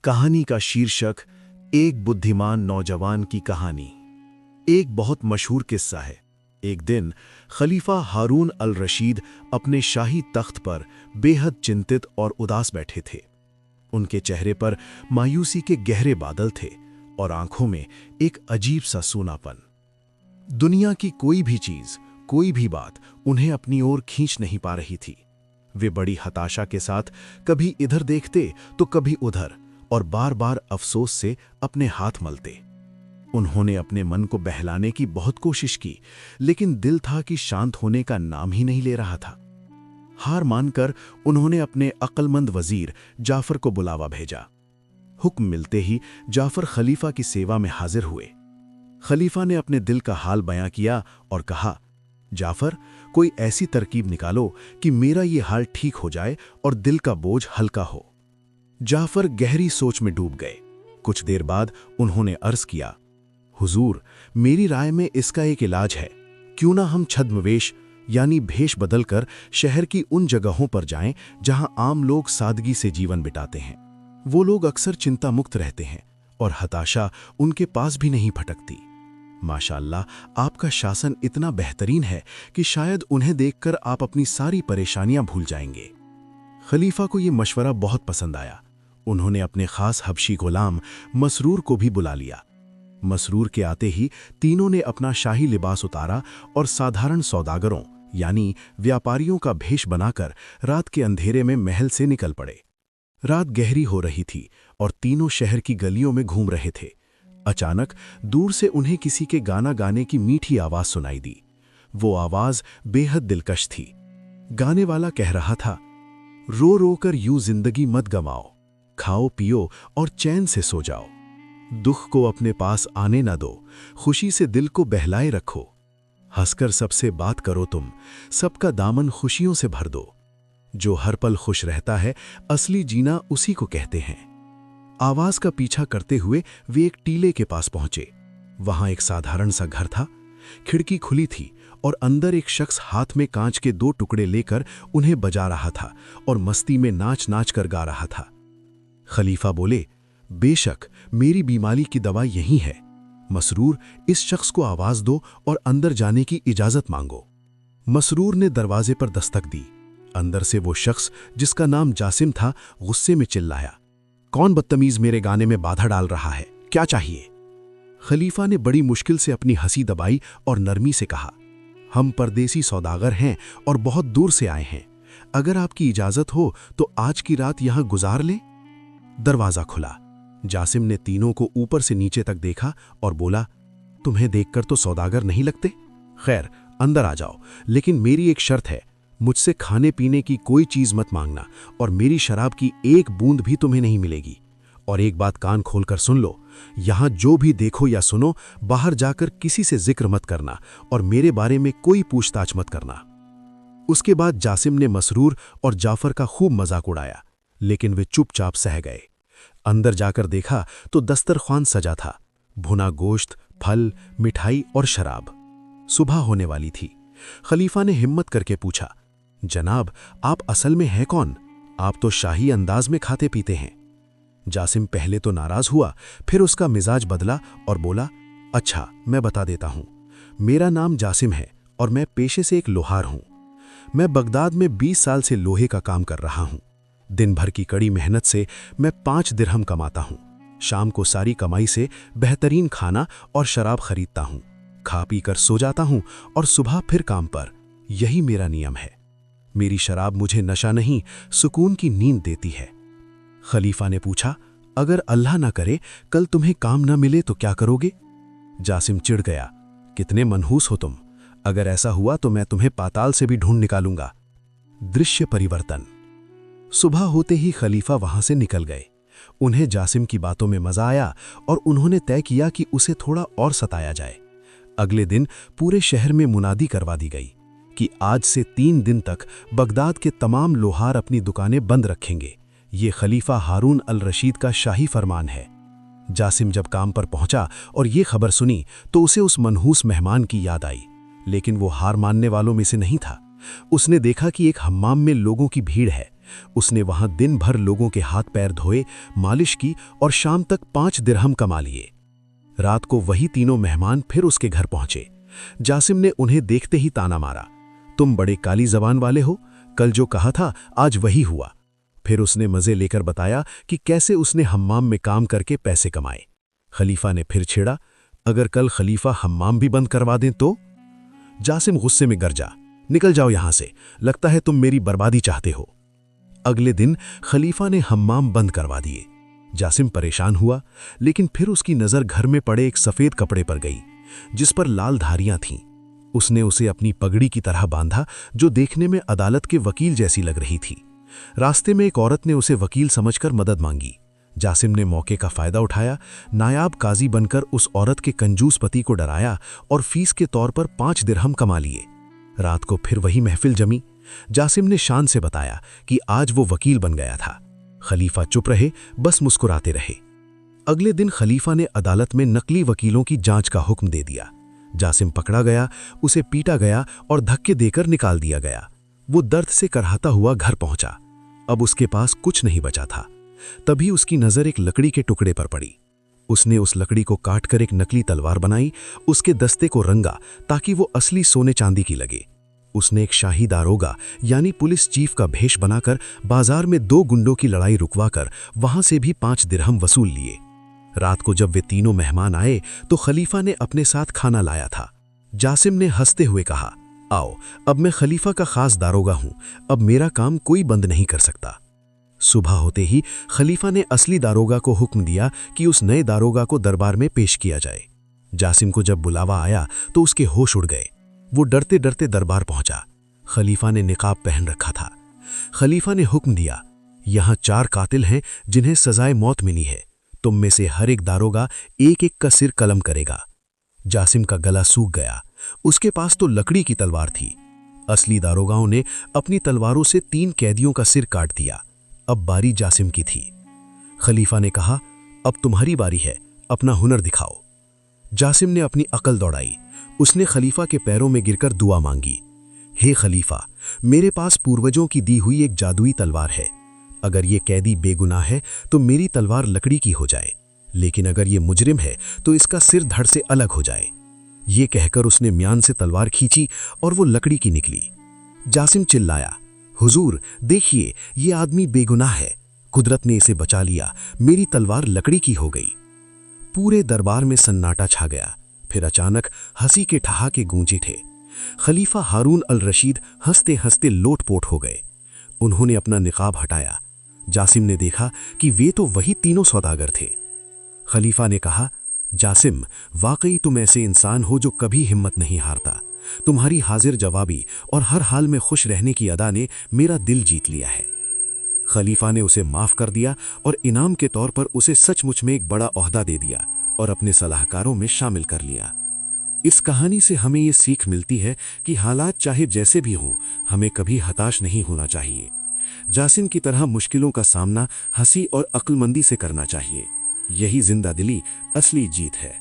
कहानी का शीर्षक एक बुद्धिमान नौजवान की कहानी। एक बहुत मशहूर किस्सा है। एक दिन खलीफा हारून अल रशीद अपने शाही तख्त पर बेहद चिंतित और उदास बैठे थे। उनके चेहरे पर मायूसी के गहरे बादल थे और आंखों में एक अजीब सा सूनापन। दुनिया की कोई भी चीज, कोई भी बात उन्हें अपनी ओर खींच नहीं पा रही थी। वे बड़ी हताशा के साथ कभी इधर देखते तो कभी उधर, और बार बार अफसोस से अपने हाथ मलते। उन्होंने अपने मन को बहलाने की बहुत कोशिश की, लेकिन दिल था कि शांत होने का नाम ही नहीं ले रहा था। हार मानकर उन्होंने अपने अक्लमंद वजीर जाफर को बुलावा भेजा। हुक्म मिलते ही जाफर खलीफा की सेवा में हाजिर हुए। खलीफा ने अपने दिल का हाल बयां किया और कहा, जाफर, कोई ऐसी तरकीब निकालो कि मेरा ये हाल ठीक हो जाए और दिल का बोझ हल्का हो। जाफर गहरी सोच में डूब गए। कुछ देर बाद उन्होंने अर्ज किया, हुजूर, मेरी राय में इसका एक इलाज है। क्यों ना हम छद्मवेश यानी भेष बदलकर शहर की उन जगहों पर जाएं जहां आम लोग सादगी से जीवन बिताते हैं। वो लोग अक्सर चिंता मुक्त रहते हैं और हताशा उनके पास भी नहीं फटकती। माशाअल्लाह, आपका शासन इतना बेहतरीन है कि शायद उन्हें देखकर आप अपनी सारी परेशानियां भूल जाएंगे। खलीफा को यह मशवरा बहुत पसंद आया। उन्होंने अपने खास हबशी गुलाम मसरूर को भी बुला लिया। मसरूर के आते ही तीनों ने अपना शाही लिबास उतारा और साधारण सौदागरों यानी व्यापारियों का भेष बनाकर रात के अंधेरे में महल से निकल पड़े। रात गहरी हो रही थी और तीनों शहर की गलियों में घूम रहे थे। अचानक दूर से उन्हें किसी के गाना गाने की मीठी आवाज सुनाई दी। वो आवाज बेहद दिलकश थी। गाने वाला कह रहा था, रो रो कर यूं जिंदगी मत गंवाओ, खाओ पियो और चैन से सो जाओ। दुख को अपने पास आने न दो, खुशी से दिल को बहलाए रखो। हंसकर सबसे बात करो तुम, सबका दामन खुशियों से भर दो। जो हर पल खुश रहता है, असली जीना उसी को कहते हैं। आवाज का पीछा करते हुए वे एक टीले के पास पहुंचे। वहां एक साधारण सा घर था। खिड़की खुली थी और अंदर एक शख्स हाथ में कांच के 2 टुकड़े लेकर उन्हें बजा रहा था और मस्ती में नाच नाच कर गा रहा था। खलीफा बोले, बेशक मेरी बीमारी की दवा यही है। मसरूर, इस शख्स को आवाज दो और अंदर जाने की इजाजत मांगो। मसरूर ने दरवाजे पर दस्तक दी। अंदर से वो शख्स जिसका नाम जासिम था गुस्से में चिल्लाया, कौन बदतमीज मेरे गाने में बाधा डाल रहा है, क्या चाहिए? खलीफा ने बड़ी मुश्किल से अपनी हंसी दबाई और नरमी से कहा, हम परदेसी सौदागर हैं और बहुत दूर से आए हैं। अगर आपकी इजाजत हो तो आज की रात यहां गुजार लें। दरवाजा खुला। जासिम ने तीनों को ऊपर से नीचे तक देखा और बोला, तुम्हें देखकर तो सौदागर नहीं लगते। खैर, अंदर आ जाओ, लेकिन मेरी एक शर्त है, मुझसे खाने पीने की कोई चीज मत मांगना और मेरी शराब की एक बूंद भी तुम्हें नहीं मिलेगी। और एक बात कान खोलकर सुन लो, यहां जो भी देखो या सुनो, बाहर जाकर किसी से जिक्र मत करना और मेरे बारे में कोई पूछताछ मत करना। उसके बाद जासिम ने मसरूर और जाफर का खूब मजाक उड़ाया, लेकिन वे चुपचाप सह गए। अंदर जाकर देखा तो दस्तरख्वान सजा था। भुना गोश्त, फल, मिठाई और शराब। सुबह होने वाली थी। खलीफा ने हिम्मत करके पूछा, जनाब, आप असल में हैं कौन? आप तो शाही अंदाज में खाते पीते हैं। जासिम पहले तो नाराज हुआ, फिर उसका मिजाज बदला और बोला, अच्छा, मैं बता देता हूं। मेरा नाम जासिम है और मैं पेशे से एक लोहार हूं। मैं बगदाद में 20 साल से लोहे का काम कर रहा हूं। दिन भर की कड़ी मेहनत से मैं 5 दिरहम कमाता हूं। शाम को सारी कमाई से बेहतरीन खाना और शराब खरीदता हूं। खा पी कर सो जाता हूं और सुबह फिर काम पर। यही मेरा नियम है। मेरी शराब मुझे नशा नहीं, सुकून की नींद देती है। खलीफा ने पूछा, अगर अल्लाह ना करे कल तुम्हें काम ना मिले तो क्या करोगे? जासिम चिढ़ गया, कितने मनहूस हो तुम। अगर ऐसा हुआ तो मैं तुम्हें पाताल से भी ढूंढ निकालूंगा। दृश्य परिवर्तन। सुबह होते ही खलीफा वहां से निकल गए। उन्हें जासिम की बातों में मजा आया और उन्होंने तय किया कि उसे थोड़ा और सताया जाए। अगले दिन पूरे शहर में मुनादी करवा दी गई कि आज से 3 दिन तक बगदाद के तमाम लोहार अपनी दुकानें बंद रखेंगे। ये खलीफा हारून अल रशीद का शाही फरमान है। जासिम जब काम पर पहुंचा और ये खबर सुनी तो उसे उस मनहूस मेहमान की याद आई, लेकिन वो हार मानने वालों में से नहीं था। उसने देखा कि एक हम्माम में लोगों की भीड़ है, उसने वहां दिन भर लोगों के हाथ पैर धोए, मालिश की और शाम तक 5 दिरहम कमा लिए। रात को वही तीनों मेहमान फिर उसके घर पहुंचे। जासिम ने उन्हें देखते ही ताना मारा, तुम बड़े काली जबान वाले हो, कल जो कहा था आज वही हुआ। फिर उसने मजे लेकर बताया कि कैसे उसने हम्माम में काम करके पैसे कमाए। खलीफा ने फिर छेड़ा, अगर कल खलीफा हम्माम भी बंद करवा दें तो? जासिम गुस्से में गरजा, निकल जाओ यहां से, लगता है तुम मेरी बर्बादी चाहते हो। अगले दिन खलीफा ने हम्माम बंद करवा दिए। जासिम परेशान हुआ, लेकिन फिर उसकी नजर घर में पड़े एक सफेद कपड़े पर गई जिस पर लाल धारियां थीं। उसने उसे अपनी पगड़ी की तरह बांधा, जो देखने में अदालत के वकील जैसी लग रही थी। रास्ते में एक औरत ने उसे वकील समझकर मदद मांगी। जासिम ने मौके का फायदा उठाया, नायाब काजी बनकर उस औरत के कंजूस पति को डराया और फीस के तौर पर 5 दिरहम कमा लिए। रात को फिर वही महफिल जमी। जासिम ने शान से बताया कि आज वो वकील बन गया था। खलीफा चुप रहे, बस मुस्कुराते रहे। अगले दिन खलीफा ने अदालत में नकली वकीलों की जांच का हुक्म दे दिया। जासिम पकड़ा गया, उसे पीटा गया और धक्के देकर निकाल दिया गया। वो दर्द से करहाता हुआ घर पहुंचा। अब उसके पास कुछ नहीं बचा था। तभी उसकी नजर एक लकड़ी के टुकड़े पर पड़ी। उसने उस लकड़ी को काटकर एक नकली तलवार बनाई, उसके दस्ते को रंगा ताकि वो असली सोने चांदी की लगे। उसने एक शाही दारोगा यानी पुलिस चीफ का भेष बनाकर बाजार में 2 गुंडों की लड़ाई रुकवाकर वहां से भी 5 दिरहम वसूल लिए। रात को जब वे तीनों मेहमान आए तो खलीफा ने अपने साथ खाना लाया था। जासिम ने हंसते हुए कहा, आओ, अब मैं खलीफा का खास दारोगा हूं, अब मेरा काम कोई बंद नहीं कर सकता। सुबह होते ही खलीफा ने असली दारोगा को हुक्म दिया कि उस नए दारोगा को दरबार में पेश किया जाए। जासिम को जब बुलावा आया तो उसके होश उड़ गए। वो डरते डरते दरबार पहुंचा। खलीफा ने निकाब पहन रखा था। खलीफा ने हुक्म दिया, यहां 4 कातिल हैं जिन्हें सजाए मौत मिली है। तुम में से हर एक दारोगा एक एक का सिर कलम करेगा। जासिम का गला सूख गया। उसके पास तो लकड़ी की तलवार थी। असली दारोगाओं ने अपनी तलवारों से 3 कैदियों का सिर काट दिया। अब बारी जासिम की थी। खलीफा ने कहा, अब तुम्हारी बारी है, अपना हुनर दिखाओ। जासिम ने अपनी अकल दौड़ाई। उसने खलीफा के पैरों में गिरकर दुआ मांगी, हे खलीफा, मेरे पास पूर्वजों की दी हुई एक जादुई तलवार है। अगर ये कैदी बेगुनाह है तो मेरी तलवार लकड़ी की हो जाए, लेकिन अगर ये मुजरिम है तो इसका सिर धड़ से अलग हो जाए। ये कहकर उसने म्यान से तलवार खींची और वो लकड़ी की निकली। जासिम चिल्लाया, हुजूर देखिए, ये आदमी बेगुनाह है, कुदरत ने इसे बचा लिया, मेरी तलवार लकड़ी की हो गई। पूरे दरबार में सन्नाटा छा गया। फिर अचानक हंसी के ठहाके गूंजे थे। खलीफा हारून अल रशीद हंसते हंसते लोटपोट हो गए। उन्होंने अपना निकाब हटाया। जासिम ने देखा कि वे तो वही तीनों सौदागर थे। खलीफा ने कहा, जासिम, वाकई तुम ऐसे इंसान हो जो कभी हिम्मत नहीं हारता। तुम्हारी हाजिर जवाबी और हर हाल में खुश रहने की अदा ने मेरा दिल जीत लिया है। खलीफा ने उसे माफ कर दिया और इनाम के तौर पर उसे सचमुच में एक बड़ा ओहदा दे दिया और अपने सलाहकारों में शामिल कर लिया। इस कहानी से हमें ये सीख मिलती है कि हालात चाहे जैसे भी हों, हमें कभी हताश नहीं होना चाहिए। जासिम की तरह मुश्किलों का सामना हंसी और अक्लमंदी से करना चाहिए। यही जिंदा दिली असली जीत है।